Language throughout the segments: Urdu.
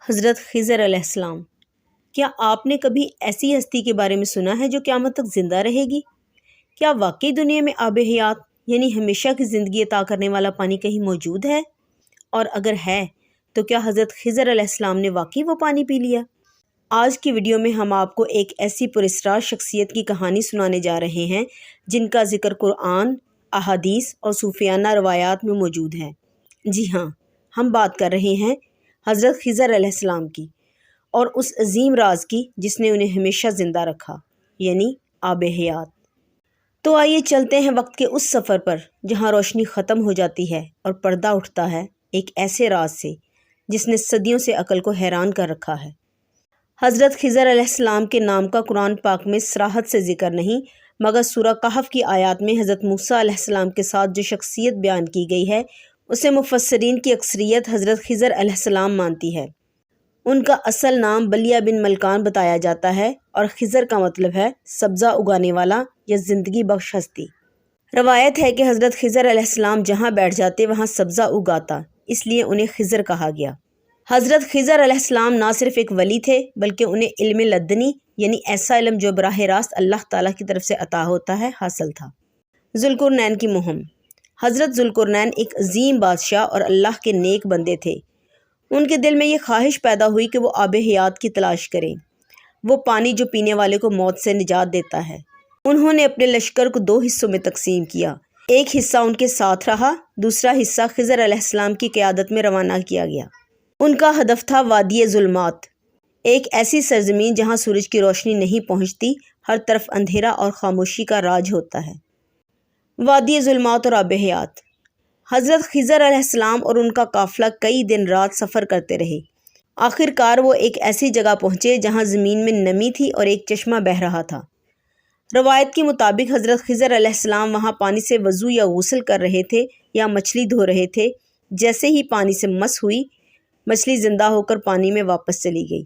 حضرت خضر علیہ السلام۔ کیا آپ نے کبھی ایسی ہستی کے بارے میں سنا ہے جو قیامت تک زندہ رہے گی؟ کیا واقعی دنیا میں آب حیات یعنی ہمیشہ کی زندگی عطا کرنے والا پانی کہیں موجود ہے؟ اور اگر ہے تو کیا حضرت خضر علیہ السلام نے واقعی وہ پانی پی لیا؟ آج کی ویڈیو میں ہم آپ کو ایک ایسی پراسرار شخصیت کی کہانی سنانے جا رہے ہیں جن کا ذکر قرآن، احادیث اور صوفیانہ روایات میں موجود ہے۔ جی ہاں، ہم بات کر رہے ہیں حضرت خضر علیہ السلام کی اور اس عظیم راز کی جس نے انہیں ہمیشہ زندہ رکھا، یعنی آب حیات۔ تو آئیے چلتے ہیں وقت کے اس سفر پر جہاں روشنی ختم ہو جاتی ہے اور پردہ اٹھتا ہے ایک ایسے راز سے جس نے صدیوں سے عقل کو حیران کر رکھا ہے۔ حضرت خضر علیہ السلام کے نام کا قرآن پاک میں صراحت سے ذکر نہیں، مگر سورہ کہف کی آیات میں حضرت موسیٰ علیہ السلام کے ساتھ جو شخصیت بیان کی گئی ہے اسے مفسرین کی اکثریت حضرت خضر علیہ السلام مانتی ہے۔ ان کا اصل نام بلیہ بن ملکان بتایا جاتا ہے اور خضر کا مطلب ہے سبزہ اگانے والا یا زندگی بخش ہستی۔ روایت ہے کہ حضرت خضر علیہ السلام جہاں بیٹھ جاتے وہاں سبزہ اگاتا، اس لیے انہیں خضر کہا گیا۔ حضرت خضر علیہ السلام نہ صرف ایک ولی تھے بلکہ انہیں علم لدنی یعنی ایسا علم جو براہ راست اللہ تعالیٰ کی طرف سے عطا ہوتا ہے حاصل تھا۔ ذوالقرنین کی مہم۔ حضرت ذوالقرنین ایک عظیم بادشاہ اور اللہ کے نیک بندے تھے۔ ان کے دل میں یہ خواہش پیدا ہوئی کہ وہ آب حیات کی تلاش کریں، وہ پانی جو پینے والے کو موت سے نجات دیتا ہے۔ انہوں نے اپنے لشکر کو 2 حصوں میں تقسیم کیا، ایک حصہ ان کے ساتھ رہا، دوسرا حصہ خضر علیہ السلام کی قیادت میں روانہ کیا گیا۔ ان کا ہدف تھا وادی ظلمات، ایک ایسی سرزمین جہاں سورج کی روشنی نہیں پہنچتی، ہر طرف اندھیرا اور خاموشی کا راج ہوتا ہے۔ وادی ظلمات اور آب حیات۔ حضرت خضر علیہ السلام اور ان کا قافلہ کئی دن رات سفر کرتے رہے۔ آخر کار وہ ایک ایسی جگہ پہنچے جہاں زمین میں نمی تھی اور ایک چشمہ بہہ رہا تھا۔ روایت کے مطابق حضرت خضر علیہ السلام وہاں پانی سے وضو یا غسل کر رہے تھے یا مچھلی دھو رہے تھے۔ جیسے ہی پانی سے مس ہوئی، مچھلی زندہ ہو کر پانی میں واپس چلی گئی۔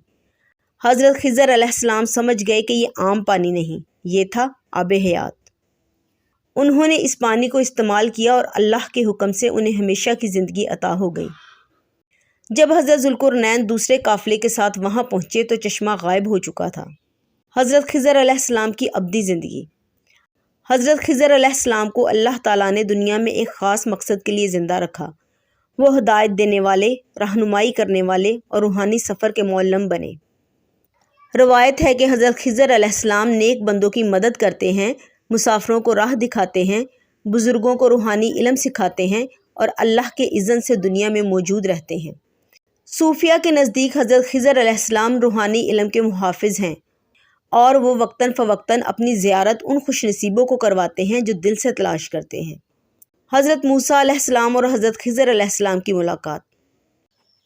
حضرت خضر علیہ السلام سمجھ گئے کہ یہ عام پانی نہیں، یہ تھا آب حیات۔ انہوں نے اس پانی کو استعمال کیا اور اللہ کے حکم سے انہیں ہمیشہ کی زندگی عطا ہو گئی۔ جب حضرت ذوالقرنین دوسرے قافلے کے ساتھ وہاں پہنچے تو چشمہ غائب ہو چکا تھا۔ حضرت خضر علیہ السلام کی ابدی زندگی۔ حضرت خضر علیہ السلام کو اللہ تعالیٰ نے دنیا میں ایک خاص مقصد کے لیے زندہ رکھا۔ وہ ہدایت دینے والے، رہنمائی کرنے والے اور روحانی سفر کے معلم بنے۔ روایت ہے کہ حضرت خضر علیہ السلام نیک بندوں کی مدد کرتے ہیں، مسافروں کو راہ دکھاتے ہیں، بزرگوں کو روحانی علم سکھاتے ہیں اور اللہ کے اذن سے دنیا میں موجود رہتے ہیں۔ صوفیہ کے نزدیک حضرت خضر علیہ السلام روحانی علم کے محافظ ہیں اور وہ وقتاً فوقتاً اپنی زیارت ان خوش نصیبوں کو کرواتے ہیں جو دل سے تلاش کرتے ہیں۔ حضرت موسیٰ علیہ السلام اور حضرت خضر علیہ السلام کی ملاقات۔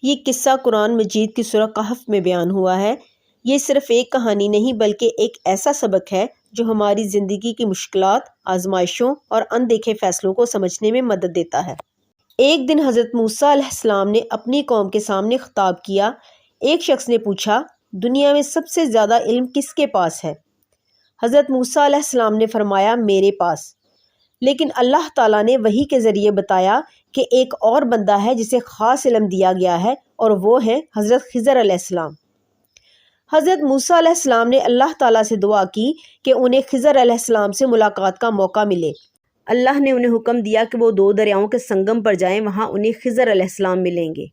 یہ قصہ قرآن مجید کی سورہ کہف میں بیان ہوا ہے۔ یہ صرف ایک کہانی نہیں بلکہ ایک ایسا سبق ہے جو ہماری زندگی کی مشکلات، آزمائشوں اور اندیکھے فیصلوں کو سمجھنے میں مدد دیتا ہے۔ ایک دن حضرت موسیٰ علیہ السلام نے اپنی قوم کے سامنے خطاب کیا۔ ایک شخص نے پوچھا، دنیا میں سب سے زیادہ علم کس کے پاس ہے؟ حضرت موسیٰ علیہ السلام نے فرمایا، میرے پاس۔ لیکن اللہ تعالیٰ نے وحی کے ذریعے بتایا کہ ایک اور بندہ ہے جسے خاص علم دیا گیا ہے اور وہ ہے حضرت خضر علیہ السلام۔ حضرت موسیٰ علیہ السلام نے اللہ تعالیٰ سے دعا کی کہ انہیں خضر علیہ السلام سے ملاقات کا موقع ملے۔ اللہ نے انہیں حکم دیا کہ وہ 2 دریاؤں کے سنگم پر جائیں، وہاں انہیں خضر علیہ السلام ملیں گے۔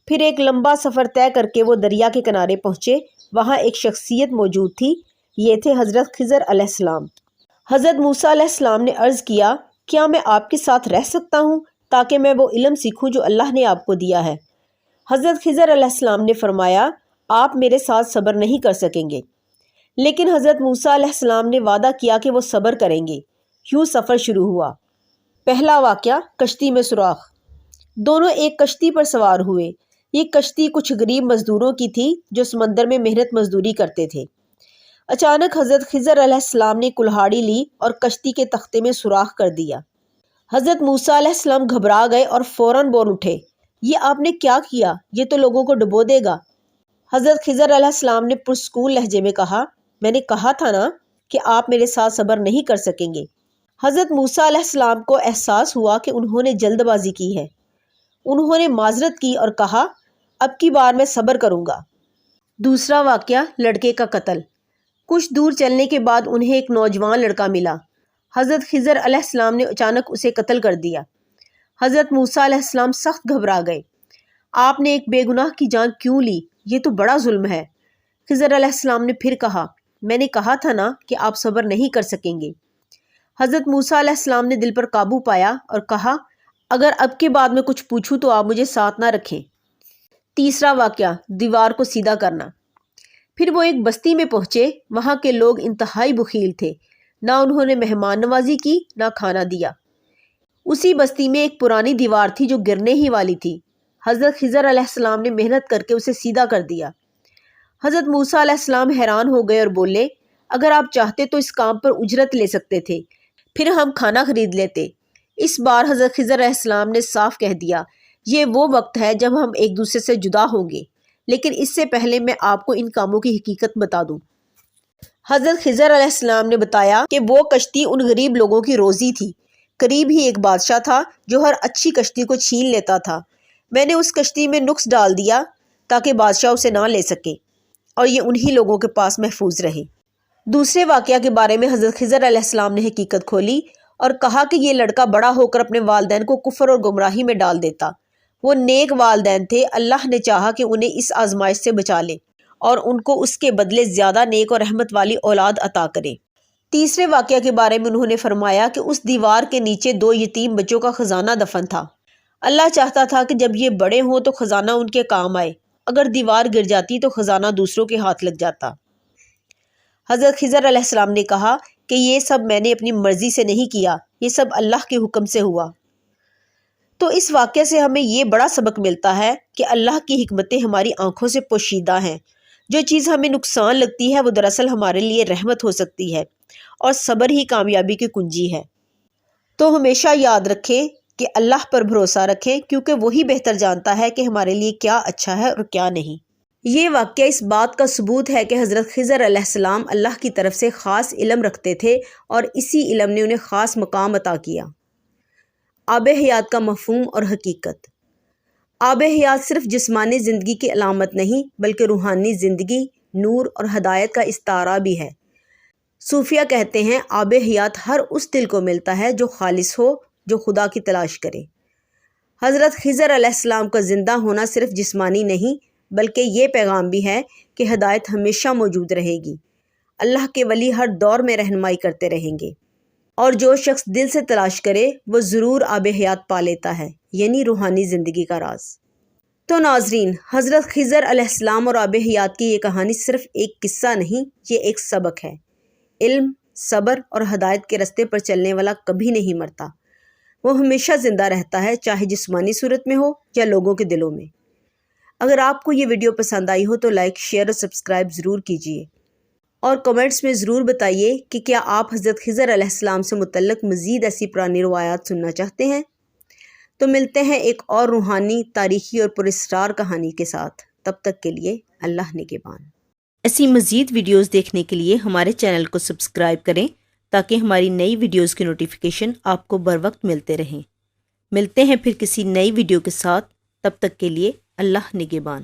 پھر ایک لمبا سفر طے کر کے وہ دریا کے کنارے پہنچے۔ وہاں ایک شخصیت موجود تھی، یہ تھے حضرت خضر علیہ السلام۔ حضرت موسیٰ علیہ السلام نے عرض کیا، کیا میں آپ کے ساتھ رہ سکتا ہوں تاکہ میں وہ علم سیکھوں جو اللہ نے آپ کو دیا ہے؟ حضرت خضر علیہ السلام نے فرمایا، آپ میرے ساتھ صبر نہیں کر سکیں گے۔ لیکن حضرت موسیٰ علیہ السلام نے وعدہ کیا کہ وہ صبر کریں گے۔ یوں سفر شروع ہوا۔ پہلا واقعہ، کشتی میں سوراخ۔ دونوں ایک کشتی پر سوار ہوئے۔ یہ کشتی کچھ غریب مزدوروں کی تھی جو سمندر میں محنت مزدوری کرتے تھے۔ اچانک حضرت خضر علیہ السلام نے کلہاڑی لی اور کشتی کے تختے میں سوراخ کر دیا۔ حضرت موسیٰ علیہ السلام گھبرا گئے اور فوراً بول اٹھے، یہ آپ نے کیا کیا؟ یہ تو لوگوں کو ڈبو دے گا۔ حضرت خضر علیہ السلام نے پرسکون لہجے میں کہا، میں نے کہا تھا نا کہ آپ میرے ساتھ صبر نہیں کر سکیں گے۔ حضرت موسیٰ علیہ السلام کو احساس ہوا کہ انہوں نے جلد بازی کی ہے۔ انہوں نے معذرت کی اور کہا، اب کی بار میں صبر کروں گا۔ دوسرا واقعہ، لڑکے کا قتل۔ کچھ دور چلنے کے بعد انہیں ایک نوجوان لڑکا ملا۔ حضرت خضر علیہ السلام نے اچانک اسے قتل کر دیا۔ حضرت موسیٰ علیہ السلام سخت گھبرا گئے۔ آپ نے ایک بے گناہ کی جان کیوں لی؟ یہ تو بڑا ظلم ہے۔ خضر علیہ السلام نے پھر کہا، میں نے کہا تھا نا کہ آپ صبر نہیں کر سکیں گے۔ حضرت موسیٰ علیہ السلام نے دل پر قابو پایا اور کہا، اگر اب کے بعد میں کچھ پوچھوں تو آپ مجھے ساتھ نہ رکھیں۔ تیسرا واقعہ، دیوار کو سیدھا کرنا۔ پھر وہ ایک بستی میں پہنچے۔ وہاں کے لوگ انتہائی بخیل تھے، نہ انہوں نے مہمان نوازی کی نہ کھانا دیا۔ اسی بستی میں ایک پرانی دیوار تھی جو گرنے ہی والی تھی۔ حضرت خضر علیہ السلام نے محنت کر کے اسے سیدھا کر دیا۔ حضرت موسیٰ علیہ السلام حیران ہو گئے اور بولے، اگر آپ چاہتے تو اس کام پر اجرت لے سکتے تھے، پھر ہم کھانا خرید لیتے۔ اس بار حضرت خضر علیہ السلام نے صاف کہہ دیا، یہ وہ وقت ہے جب ہم ایک دوسرے سے جدا ہوں گے، لیکن اس سے پہلے میں آپ کو ان کاموں کی حقیقت بتا دوں۔ حضرت خضر علیہ السلام نے بتایا کہ وہ کشتی ان غریب لوگوں کی روزی تھی۔ قریب ہی ایک بادشاہ تھا جو ہر اچھی کشتی کو چھین لیتا تھا۔ میں نے اس کشتی میں نقص ڈال دیا تاکہ بادشاہ اسے نہ لے سکے اور یہ انہی لوگوں کے پاس محفوظ رہے۔ دوسرے واقعہ کے بارے میں حضرت خضر علیہ السلام نے حقیقت کھولی اور کہا کہ یہ لڑکا بڑا ہو کر اپنے والدین کو کفر اور گمراہی میں ڈال دیتا۔ وہ نیک والدین تھے، اللہ نے چاہا کہ انہیں اس آزمائش سے بچا لے اور ان کو اس کے بدلے زیادہ نیک اور رحمت والی اولاد عطا کرے۔ تیسرے واقعہ کے بارے میں انہوں نے فرمایا کہ اس دیوار کے نیچے 2 یتیم بچوں کا خزانہ دفن تھا۔ اللہ چاہتا تھا کہ جب یہ بڑے ہوں تو خزانہ ان کے کام آئے، اگر دیوار گر جاتی تو خزانہ دوسروں کے ہاتھ لگ جاتا۔ حضرت خضر علیہ السلام نے کہا کہ یہ سب میں نے اپنی مرضی سے نہیں کیا، یہ سب اللہ کے حکم سے ہوا۔ تو اس واقعے سے ہمیں یہ بڑا سبق ملتا ہے کہ اللہ کی حکمتیں ہماری آنکھوں سے پوشیدہ ہیں۔ جو چیز ہمیں نقصان لگتی ہے وہ دراصل ہمارے لیے رحمت ہو سکتی ہے، اور صبر ہی کامیابی کی کنجی ہے۔ تو ہمیشہ یاد رکھیں کہ اللہ پر بھروسہ رکھیں، کیونکہ وہی بہتر جانتا ہے کہ ہمارے لیے کیا اچھا ہے اور کیا نہیں۔ یہ واقعہ اس بات کا ثبوت ہے کہ حضرت خضر علیہ السلام اللہ کی طرف سے خاص علم رکھتے تھے اور اسی علم نے انہیں خاص مقام عطا کیا۔ آب حیات کا مفہوم اور حقیقت۔ آب حیات صرف جسمانی زندگی کی علامت نہیں بلکہ روحانی زندگی، نور اور ہدایت کا استعارہ بھی ہے۔ صوفیہ کہتے ہیں، آب حیات ہر اس دل کو ملتا ہے جو خالص ہو، جو خدا کی تلاش کرے۔ حضرت خضر علیہ السلام کا زندہ ہونا صرف جسمانی نہیں بلکہ یہ پیغام بھی ہے کہ ہدایت ہمیشہ موجود رہے گی۔ اللہ کے ولی ہر دور میں رہنمائی کرتے رہیں گے، اور جو شخص دل سے تلاش کرے وہ ضرور آب حیات پا لیتا ہے، یعنی روحانی زندگی کا راز۔ تو ناظرین، حضرت خضر علیہ السلام اور آب حیات کی یہ کہانی صرف ایک قصہ نہیں، یہ ایک سبق ہے۔ علم، صبر اور ہدایت کے رستے پر چلنے والا کبھی نہیں مرتا، وہ ہمیشہ زندہ رہتا ہے، چاہے جسمانی صورت میں ہو یا لوگوں کے دلوں میں۔ اگر آپ کو یہ ویڈیو پسند آئی ہو تو لائک، شیئر اور سبسکرائب ضرور کیجیے، اور کمنٹس میں ضرور بتائیے کہ کیا آپ حضرت خضر علیہ السلام سے متعلق مزید ایسی پرانی روایات سننا چاہتے ہیں۔ تو ملتے ہیں ایک اور روحانی، تاریخی اور پراسرار کہانی کے ساتھ۔ تب تک کے لیے اللہ نگہبان۔ ایسی مزید ویڈیوز دیکھنے کے لیے ہمارے چینل کو سبسکرائب کریں تاکہ ہماری نئی ویڈیوز کی نوٹیفیکیشن آپ کو بر وقت ملتے رہیں۔ ملتے ہیں پھر کسی نئی ویڈیو کے ساتھ، تب تک کے لیے اللہ نگہبان۔